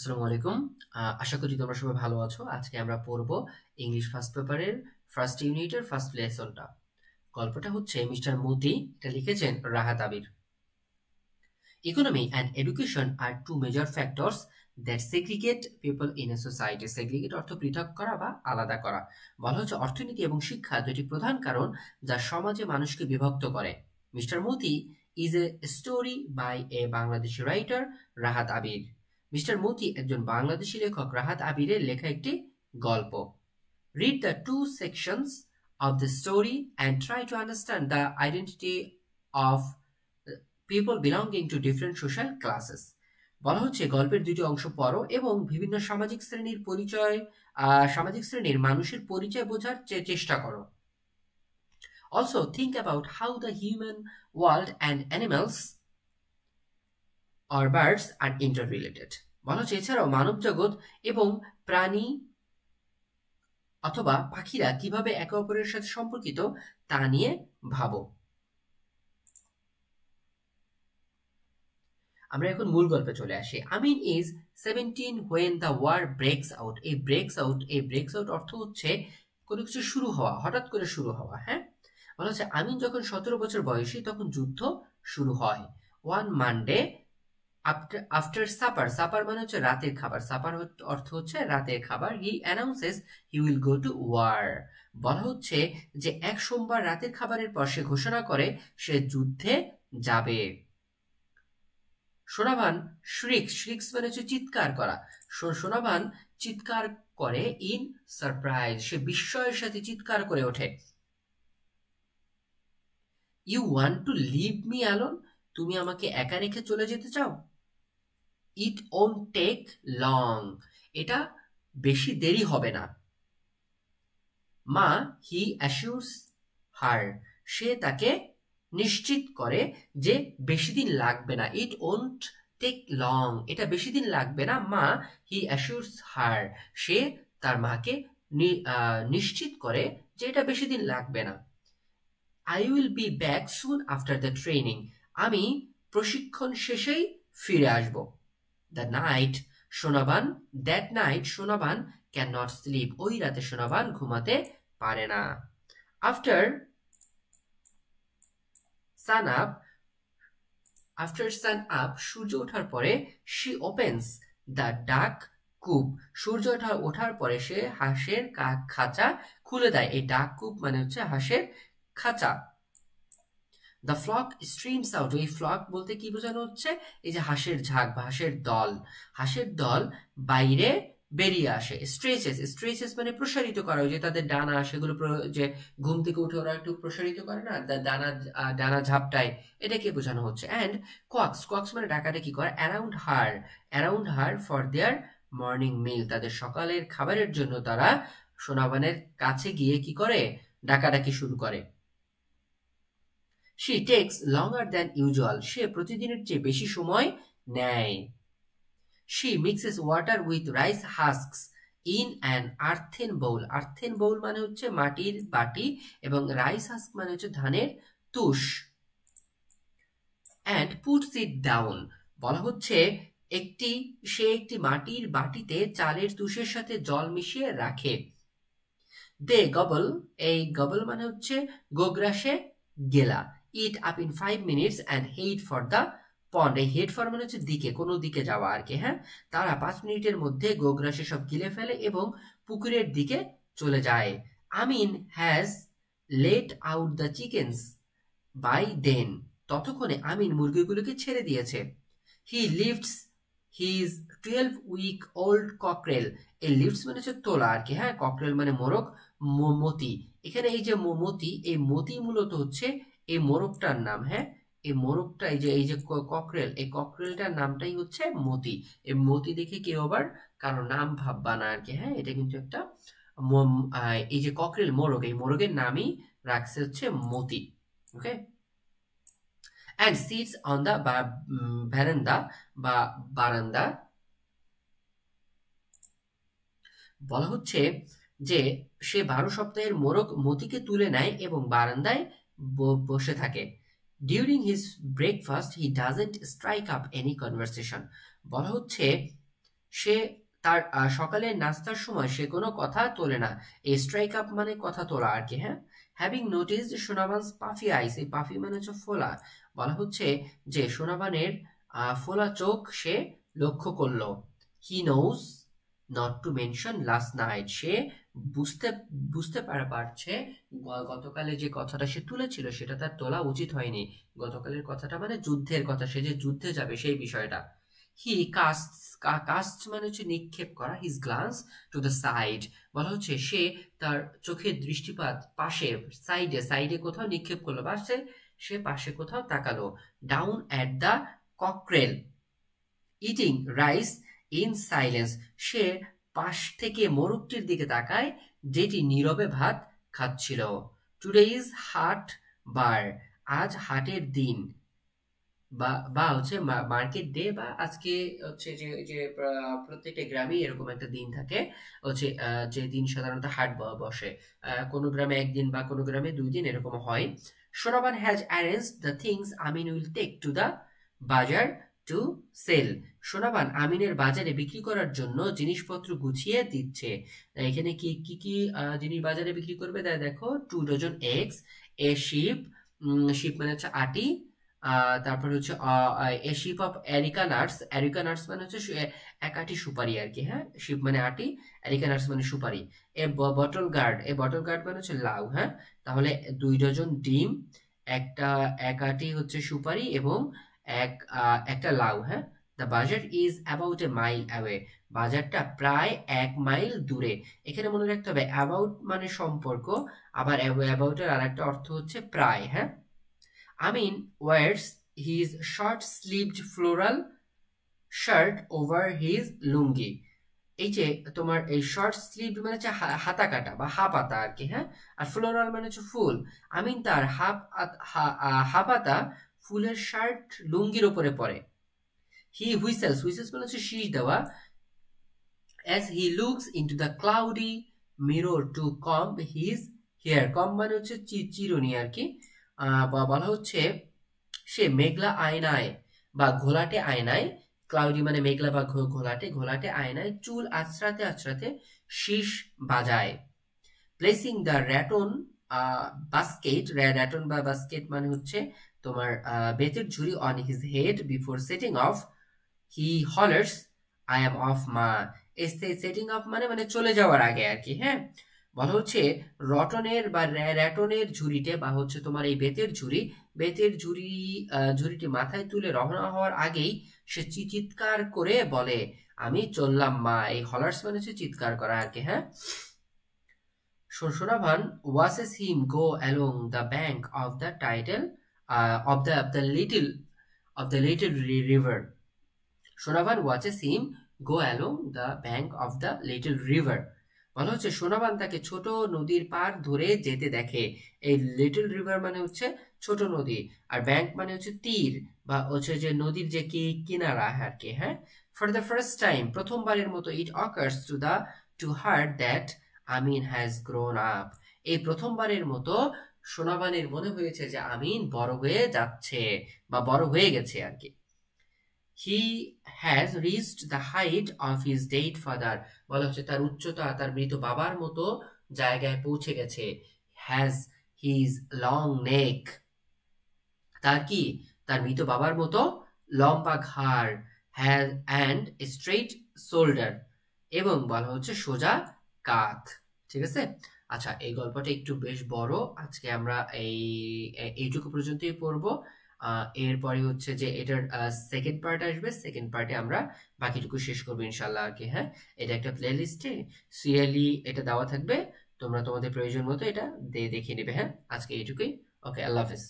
আসসালামু আলাইকুম। আশা করি তোমরা সবাই ভালো আছো। আজকে আমরা পড়ব ইংলিশ ফার্স্ট পেপারের ফার্স্ট ইউনিটের ফার্স্ট লেসনটা। গল্পটা হচ্ছে মিস্টার মতি, এটা লিখেছেন রাহাত আবির। Economy and education are two major factors that segregate people in a society. Segregate অর্থ পৃথক করা বা আলাদা করা। বলা হচ্ছে অর্থনীতি এবং শিক্ষা দুটি প্রধান কারণ যা সমাজে মানুষকে বিভক্ত করে। Mister Moti is a story by a Bangladeshi writer Rahat Abir. Mister Moti একজন বাংলাদেশী লেখক রাহাত আবিরের লেখা একটি গল্প। Read the two sections of the story and try to understand the identity of people belonging to different social classes. বলা হচ্ছে গল্পের দুটি অংশ পড়ো এবং বিভিন্ন সামাজিক শ্রেণীর সামাজিক শ্রেণীর মানুষের পরিচয় বোঝার চেষ্টা করো। Also think about how the human world and animals or birds are interrelated. বলা হচ্ছে এছাড়াও মানব জগৎ এবং প্রাণী অথবা পাখিরা কিভাবে একে অপরের সাথে সম্পর্কিত তা নিয়ে ভাবো। আমরা এখন মূল গল্পে চলে আসি। আমিন is 17 when the war breaks out. এই ব্রেকস আউট অর্থ হচ্ছে কোনো কিছু শুরু হওয়া, হঠাৎ করে শুরু হওয়া। হ্যাঁ, বলা হচ্ছে আমিন যখন 17 বছর বয়সী তখন যুদ্ধ শুরু হয়। ওয়ান মানডে আফটার সাপার মানে হচ্ছে রাতের খাবার, সাপার অর্থ হচ্ছে রাতের খাবার। He announces he will go to war. বলা হচ্ছে যে এক সোমবার রাতের খাবারের পর সে ঘোষণা করে সে যুদ্ধে যাবে। সোনাভান শ্রিক্স মানে হচ্ছে চিৎকার করা। সোনাভান চিৎকার করে ইন সারপ্রাইজ, সে বিস্ময়ের সাথে চিৎকার করে ওঠে। You want to leave me alone, তুমি আমাকে একা রেখে চলে যেতে চাও। ইট ওন্ট টেক লং, এটা বেশি দেরি হবে না। মা হি অ্যাসিউরস হার, সে তাকে নিশ্চিত করে যে বেশি দিন লাগবে না। ইট ওন্ট টেক লং, এটা বেশি দিন লাগবে না। মা হি অ্যাসিউরস হার, সে তার মাকে নিশ্চিত করে যে এটা বেশি দিন লাগবে না। I will be back soon after the training, আমি প্রশিক্ষণ শেষেই ফিরে আসব। That night Sonaban can not slip, ওই রাতে সোনাবান ঘুমাতে পারে না। আফটার সান আপ সূর্য ওঠার পরে শি ওপেন্স দ্য ডাক কূপ, সূর্য ওঠার পরে সে হাঁসের খাঁচা খুলে দেয়। এই ডাক কূপ মানে হচ্ছে হাঁসের খাঁচা। দ্য ফ্লক স্ট্রিমস আউট, এই ফ্লক বলতে কি বোঝানো হচ্ছে, এই যে হাঁসের ঝাঁক বা হাঁসের দল বাইরে বেরিয়ে আসে। স্ট্রেচেস মানে প্রসারিত করা, ওই যে তাদের ডানা সেগুলো যে ঘুম থেকে উঠে ওরা একটু প্রসারিত করে না, ডানা ঝাপটায়, এটাকে বোঝানো হচ্ছে। অ্যান্ড কোয়াক্স মানে ডাকাডাকি করে। Around her for their morning মিল, তাদের সকালের খাবারের জন্য তারা সোনাবানের কাছে গিয়ে কি করে, ডাকাডাকি শুরু করে। She takes longer than usual, সে প্রতিদিনের চেয়ে বেশি সময় নেয়। She mixes water with rice husks in an earthen bowl. Earthen bowl মানে হচ্ছে মাটির বাটি এবং রাইস হাস্ক মানে হচ্ছে ধানের তুষ। And puts it down, বলা হচ্ছে সে একটি মাটির বাটিতে চালের তুষের সাথে জল মিশিয়ে রাখে। They gobble, এই গবল মানে হচ্ছে গোগ্রাসে গেলা। Eat up in 5 minutes and head for the pond. এই হেড ফর মানে হচ্ছে দিকে, কোনো দিকে যাওয়া আর কি। হ্যাঁ, তারা 5 মিনিটের মধ্যে গোগ্রাসে সব গিলে ফেলে এবং পুকুরের দিকে চলে যায়। Amin has let out the chickens by then, ততক্ষণে আমিন মুরগিগুলোকে ছেড়ে দিয়েছে। He lifts his 12-week-old cockerel. এই লিফটস মানে হচ্ছে তোলা আর কি। হ্যাঁ, ককরেল মানে মোরগ, মতি। এখানে এই যে মতি, এই মতি মূলত হচ্ছে এই মোরগটার নাম। হ্যাঁ, এই মোরগটা এই যে ককরেল, এই ককরেলটার নামটাই হচ্ছে মতি। এই মতি দেখে কেউ আবার কারো নাম ভাববা না আর কি। হ্যাঁ, এটা কিন্তু একটা এই যে ককরেল মোরগ, এই মোরগের নামই রাখছে হচ্ছে মতি। ওকে, and sits on the veranda বা বারান্দা। বলা হচ্ছে যে সে 12 সপ্তাহের মোরগ মতিকে তুলে নেয় এবং বারান্দায় বসে থাকে। During his breakfast he doesn't strike up any conversation. বলা হচ্ছে সে তার সকালের নাস্তার সময় সে কোনো কথা তোলে না। এই স্ট্রাইক আপ মানে কথা তোলা আর কি, হ্যাঁ। হ্যাভিং নোটিসড সোনাবানস পাফি আইস, এই পাফি মানে হচ্ছে ফোলা, বলা হচ্ছে যে সোনাবানের ফোলা চোখ সে লক্ষ্য করলো। He knows not to mention last night, সে বুঝতে বুঝতে পারছে গতকালে যে কথাটা সে তুলেছিল সেটা তার তোলা উচিত হয়নি। গতকালের কথাটা মানে যুদ্ধের কথা, সে যে যুদ্ধে যাবে সেই বিষয়টা। হি কাস্ট মানে হচ্ছে নিক্ষেপ করা, his glance to the side, বলা হচ্ছে সে তার চোখের দৃষ্টিপাত পাশে, সাইডে কোথাও নিক্ষেপ করলো, বা সে পাশে কোথাও তাকালো। Down at the cockerel eating rice in silence, সে পাশ থেকে মোরগটির দিকে তাকায় যেটি নীরবে ভাত খাচ্ছিল। টুডে ইজ হাট বার, আজ হাটের দিন, বা হচ্ছে মার্কেট ডে, বা আজকে হচ্ছে যে যে প্রত্যেকটা গ্রামে এরকম একটা দিন থাকে হচ্ছে যে দিন সাধারণত হাট বসে, কোনো গ্রামে একদিন বা কোনো গ্রামে 2 দিন এরকম হয়। Sonaban has arrange the things Amin will take to the bazaar to sell, Sonaban আমিনের বাজারে বিক্রি করার জন্য জিনিসপত্র গুছিয়ে দিচ্ছে। এখানে কি কি কি জিনিস বাজারে বিক্রি করবে দেখো, 2 dozen eggs, a sheaf, sheaf মানে হচ্ছে আটি, তারপর হচ্ছে a sheaf of areca nuts, areca nuts মানে হচ্ছে এক আটি সুপারি আর কি, হ্যাঁ। শিপ মানে আটি, এরিকা নাটস মানে সুপারি। A bottle gourd, a bottle gourd মানে হচ্ছে লাউ, হ্যাঁ। তাহলে 2 ডজন ডিম, এক আটি হচ্ছে সুপারি এবং একটা লাউ, হ্যাঁ। দ্য বাজার is about a mile away, বাজারটা প্রায় 1 মাইল দূরে। এখানে মনে রাখতে হবে অ্যাবাউট মানে সম্পর্ক, আবার অ্যাবাউটের আর একটা অর্থ হচ্ছে প্রায়, হ্যাঁ। Amin wears his short-sleeved floral shirt over his lungi, এই যে তোমার এই শর্ট স্লিভ মানে হচ্ছে হাতা কাটা বা হাপাতা আর কি, হ্যাঁ। আর ফ্লোরাল মানে হচ্ছে ফুল। আমিন তার হাপাতা ফুলের শার্ট লুঙ্গির উপরে পরে। হি হুইসেলস, হুইসেলস মানে হচ্ছে শীষ দেওয়া, as he looks into the cloudy mirror to comb his hair, comb মানে হচ্ছে চিরুনি আর কি, বলা হচ্ছে সে মেঘলা আয়নায় বা ঘোলাটে আয়নায়, ক্লাউডি মানে মেঘলা বা ঘোলাটে আয়নায় চুল আঁচড়াতে আঁচড়াতে শীষ বাজায়। Placing the rattan basket, rattan বা বাস্কেট মানে হচ্ছে তোমার বেতের ঝুড়ি on his head before setting off, he hollers I am off মা, সেটিং অফ মানে চলে যাওয়ার আগে আর কি, হ্যাঁ। বলা হচ্ছে রটনের বা র্যাটনের ঝুড়িতে, বা হচ্ছে তোমার এই বেতের ঝুড়িটি মাথায় তুলে রওনা হওয়ার আগেই সে চিৎকার করে বলে আমি চললাম মা। এই হলার্স মানে হচ্ছে চিৎকার করা আর কি, হ্যাঁ। Sonavan watches him go along the bank of the little river. Sonavan watches him go along the bank of the little river, বলা হচ্ছে সোনাবান তাকে ছোট নদীর পার ধরে যেতে দেখে। এই লিটল রিভার মানে হচ্ছে ছোট নদী, আর ব্যাংক মানে হচ্ছে তীর বা হচ্ছে যে নদীর যে কিনারা আর কি, হ্যাঁ। ফর দ্য ফার্স্ট টাইম, প্রথমবারের মতো, ইট occurs to her that Amin has grown up, এই প্রথমবারের মতো সোনাবানের মনে হয়েছে যে আমিন বড় হয়ে যাচ্ছে বা বড় হয়ে গেছে আর কি। He has reached the height of his dead father, বলা হচ্ছে তার উচ্চতা তার মৃত বাবার মতো জায়গায় পৌঁছে গেছে। Has his long neck, তার মৃত বাবার মতো লম্বা ঘাড়, has and straight shoulder, এবং বলা হচ্ছে সোজা কাঁধ। ঠিক আছে, আচ্ছা এই গল্পটা একটু বেশ বড়, আজকে আমরা এইটুকু পর্যন্তই পড়বো। এরপরে হচ্ছে যে এটার সেকেন্ড পার্ট আসবে, সেকেন্ড পার্টে আমরা বাকিটুকু শেষ করবো ইনশাল্লাহ আর কি, হ্যাঁ। এটা একটা প্লে লিস্টে সিরিয়ালি এটা দেওয়া থাকবে, তোমরা তোমাদের প্রয়োজন মতো এটা দেখে নেবে, হ্যাঁ। আজকে এইটুকুই, ওকে, আল্লাহ হাফেজ।